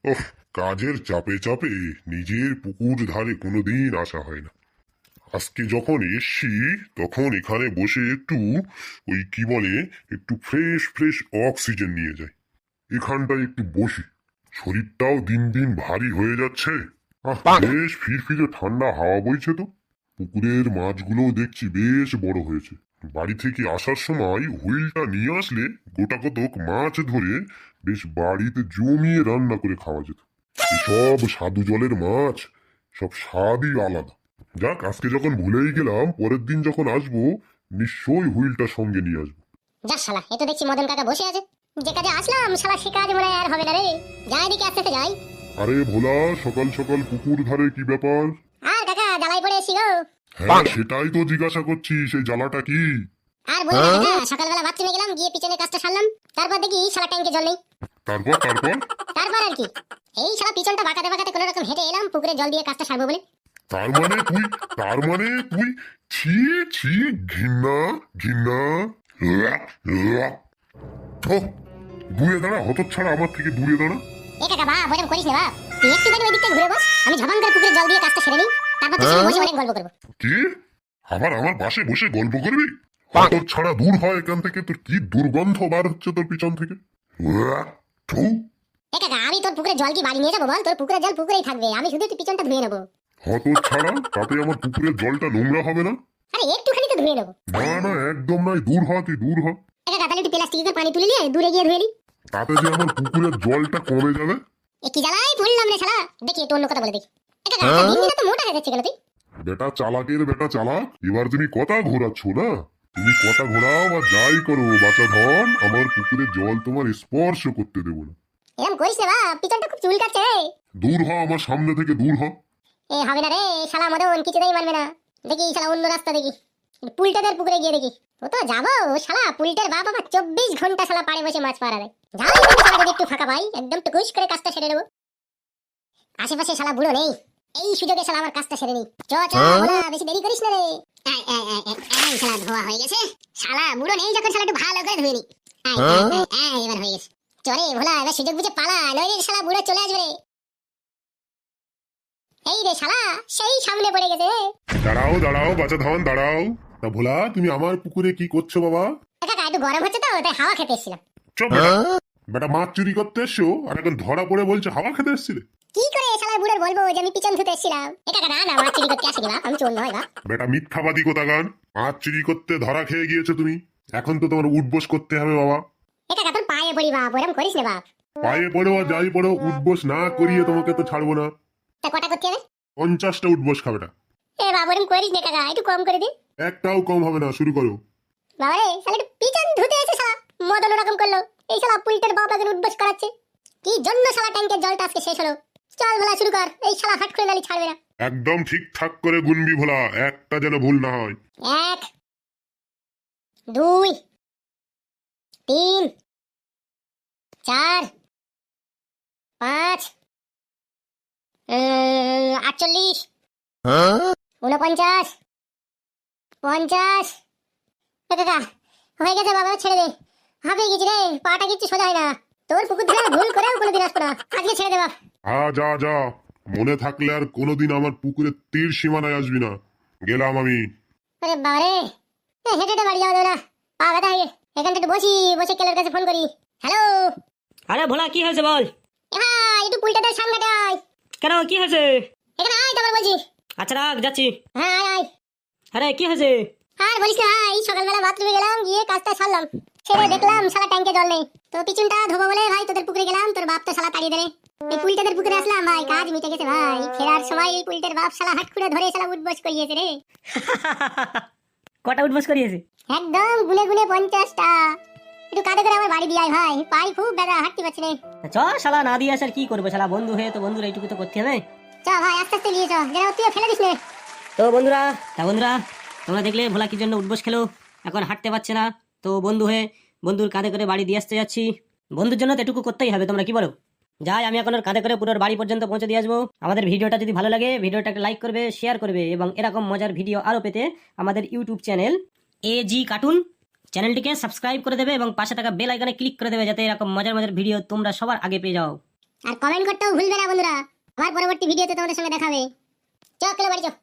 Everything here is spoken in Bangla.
ওহ, কাজের চাপে চাপে নিজের পুকুর ধারে কোনোদিন আসা হয় না। আজকে যখন এসছি তখন এখানে বসে একটু ওই কি বলে একটু ফ্রেশ ফ্রেশ অক্সিজেন নিয়ে যাই। এখানটায় একটু বসি, শরীরটাও দিন দিন ভারী হয়ে যাচ্ছে। বেশ ফিরফিরে ঠান্ডা হাওয়া বইছে তো। পুকুরের মাছগুলোও দেখছি বেশ বড় হয়েছে। বাড়ি থেকে আসার সময় হুইলটা নিয়ে আসলে গোটা কতক মাছ ধরে বেশ বাড়িতে জমিয়ে রান্না করে খাওয়া যেত। সব স্বাদু জলের মাছ, সব স্বাদই আলাদা। যাক, আজকে যখন ভুলেই গেলাম, পরের দিন যখন আসবো নিশ্চয়ই হুইলটা সঙ্গে নিয়ে আসবো। যা শালা, এ তো দেখছি মদন কাকা বসে আছে। যে কাজে আসলাম শালা সে কাজ মনে হয় আর হবে না রে। যাই দিকে আস্তে আস্তে যাই। আরে ভোলা, সকাল সকাল পুকুর ধারে কি ব্যাপার? আর কাকা জ্বালাই পড়ে এসি গো। হ্যাঁ, সেটাই তো জিজ্ঞাসা করছি, সেই জ্বালাটা কি? আর বলি না কাকা, সকালবেলা বাথরুমে গেলাম, গিয়ে পিছনে কাজটা সারলাম, তারপর দেখি শালা ট্যাঙ্কে জল নেই। তারপর তারপর তারপর আর কি, এই শালা পিছনটা বাঁকাতে বাঁকাতে কোনো রকম হেঁটে এলাম পুকুরে জল দিয়ে কাজটা সারবো বলে। তার মানে তুই ছি ছি, ঘৃণা ঘৃণা। থো, দূরে দাঁড়া হতচ্ছাড়া, আমার থেকে দূরে দাঁড়া। এ কাকা বাপ, ওরকম করিস না বাপ। তুই একটুখানি ওই দিকটা ঘুরে বস, আমি ঝপাং করে পুকুরে জল দিয়ে কাজটা সেরে নিই, তারপর তুই বসে অনেক গল্প করবো। কি? আবার আমার পাশে বসে গল্প করবি? হতচ্ছাড়া দূর হয় এখান থেকে, তোর কি দুর্গন্ধ বার হচ্ছে তোর পিছন থেকে। থু। এ কাকা, আমি তোর পুকুরে জল কি বাড়ি নিয়ে যাবো বল? তোর পুকুরের জল পুকুরেই থাকবে, আমি শুধু একটু পিছনটা ধুয়ে নেবো। হতচ্ছাড়া, তাতে আমার পুকুরের জলটা নোংরা হবে না? আরে একটুখানি তো ধুয়ে নেবো। না না, একদম নয়, দূর হ, তুই দূর হ। এ কাকা, তাহলে একটু প্লাস্টিকের পানি তুলে নিয়ে দূরে গিয়ে ধুয়ে নি। তাতে যে আমার পুকুরের জলটা কমে যাবে। এ কি জ্বালাই পড়লাম রে শালা। দেখি একটু অন্য কথা বলে দেখি। এ কাকা, দিন দিন তো মোটা হয়ে যাচ্ছে কেন তুই? বেটা চালাকের বেটা চালাক, এবার তুমি কথা ঘোরাচ্ছ না? তুমি কথা ঘোরাও বা যাই করো বাচ্চা ধন, আমার পুকুরের জল তোমার স্পর্শ করতে দেবো না। এরকম করিস না বাপ, পিছনটা খুব চুলকাচ্ছে রে। দূর হ আমার সামনে থেকে, দূর হ। এ হবে না রে শালা, মদন কিছুতেই মানবে না। দেখি শালা অন্য রাস্তা দেখি, পুলটাদের পুকুরে গিয়ে দেখি। ও তো যাবো শালা, পুলটার বাপ আবার 24 ঘন্টা শালা পাড়ে বসে মাছ মারাবে। যাই শালা, যদি একটু ফাঁকা পাই একদম টুকুস করে কাজটা সেরে নেবো। আশেপাশে শালা বুড়ো নেই, এই সুযোগে শালা আমার কাজটা সেরে নি। চ চ বলা, বেশি দেরি করিস না রে। এই শালা ধোয়া হয়ে গেছে। শালা বুড়ো নেই যখন শালা একটু ভালো করে ধুয়ে নি। এবার হয়ে গেছে। চরে ভোলা, এবার সুযোগ বুঝে পালা, নইলে শালা বুড়ো চলে আসবে রে। এই রে শালা, সেই সামনে পড়ে গেছে। দাঁড়াও দাঁড়াও বাচ্চা ধন, দাঁড়াও। তা ভোলা, তুমি আমার পুকুরে কি করছো বাবা? কাকা একটু গরম হচ্ছে তো, তাই হাওয়া খেতে এসেছিলাম। চুপ বেটা। বেটা মাছ চুরি করতে এসছো আর এখন ধরা পড়ে বলছে হাওয়া খেতে এসছিলে। কি করে শালা বুড়োর বলবো যে আমি পিছন ধুতে এসেছিলাম? এ কাকা না না, মাছ চুরি করতে আসিনি বাপ, আমি চোর নয় বাপ। বেটা মিথ্যাবাদী কোথাকার, মাছ চুরি করতে ধরা খেয়ে গিয়েছো তুমি, এখন তো তোমার উঠবোস করতে হবে বাবা। এ কাকা তোর পায়ে পড়ি বাপ, ওরকম করিস না বাপ। পায়ে পড়ো আর যাই পড়ো, উঠবোস না করিয়ে তোমাকে তো ছাড়বো না। তা কটা করতে হবে? 50টা উঠবোস খাবে না। এ বাপ, ওরকম করিস না কাকা, একটু কম করে দিন। একটাও কম হবে না, শুরু করো। বাবা রে, শালা একটু পিছন ধুতে এসে শালা মদন ওরকম করলো। এই শালা পুলটের বাপ এখন উঠবস করাচ্ছে। কি জন্য শালা ট্যাঙ্কের জলটা আজকে শেষ হলো? চল ভোলা শুরু কর, এই শালা হাট করে নালি ছাড়বে না। একদম ঠিকঠাক করে গুনবি ভোলা, একটা যেন ভুল না হয়। 1 2 3 4 5 48 49 50। কাকা হয়ে গেছে বাবা, ছেড়ে দে। হাঁপিয়ে গেছি রে, পাটা কিচ্ছু সোজা হয় না। তোর পুকুর ধরে ভুল করেও কোনোদিন আসবো না, আজকে ছেড়ে দে বাপ। যা যা, মনে থাকলে আর কোনোদিন আমার পুকুরের তীর সীমানায় আসবি না। গেলাম আমি। আরে বাবা রে, হেঁটে হেঁটে বাড়ি যাওয়া যাবে না, পা ব্যথা হয়ে গেছে। এখানটা একটু বসি, বসে কেলের কাছে ফোন করি। হ্যালো। আরে ভোলা, কি হয়েছে বল? এ ভাই, একটু পুলটাদের সামনেটা আয়। কেন, কি হয়েছে? এখানে আয়, তারপর বলছি। আচ্ছা রাখ, যাচ্ছি। হ্যাঁ আয় আয়। আরে কি হয়েছে? আর বলিস না ভাই, সকালবেলা বাথরুমে গেলাম, গিয়ে কাজটা সারলাম, সেরে দেখলাম শালা ট্যাঙ্কে জল নেই। তো পিছনটা ধোবো বলে ভাই তোদের পুকুরে গেলাম, তোর বাপ তো শালা তাড়িয়ে দেবে। এই পুলটাদের পুকুরে আসলাম ভাই, কাজ মিটে গেছে ভাই। ফেরার সময় এই পুলটের বাপ শালা হাট খুঁড়ে ধরে শালা উঠবস করিয়েছে রে। কটা উঠবস করিয়েছে? একদম গুনে গুনে 50টা। একটু কাঁধে করে আমার বাড়ি দিয়ে আয় ভাই, পাই খুব ব্যথা, হাঁটতে পারছি না। চ শালা, না দিয়ে আসার কি করবো শালা, বন্ধু হয়ে তো বন্ধুর এইটুকু তো করতে হবে। চ ভাই, আস্তে আস্তে নিয়ে চ, যেন তুইও ফেলে দিস না। তো বন্ধুরা তোমরা দেখলে ভোলা কি জন্য উঠবস খেলো, এখন হাঁটতে পারছে না। তো বন্ধু হয়ে বন্ধুর কাঁধে করে বাড়ি দিয়ে আসতে যাচ্ছি। বন্ধুর জন্য তো এটুকু করতেই হবে, তোমরা কি বলো? যাই, আমি এখন ওর কাঁধে করে পুরো বাড়ি পর্যন্ত পৌঁছে দিয়ে আসবো। আমাদের ভিডিওটা যদি ভালো লাগে, ভিডিওটা একটা লাইক করবে, শেয়ার করবে, এবং এরকম মজার ভিডিও আরও পেতে আমাদের ইউটিউব চ্যানেল এজি কার্টুন চ্যানেলটিকে সাবস্ক্রাইব করে দেবে এবং পাশে থাকা বেল আইকনে ক্লিক করে দেবে, যাতে এরকম মজার মজার ভিডিও তোমরা সবার আগে পেয়ে যাও। আর কমেন্ট করতেও ভুলবে না বন্ধুরা। আমার পরবর্তী ভিডিওতে তোমাদের সঙ্গে দেখাবে। চল বাড়ি চল।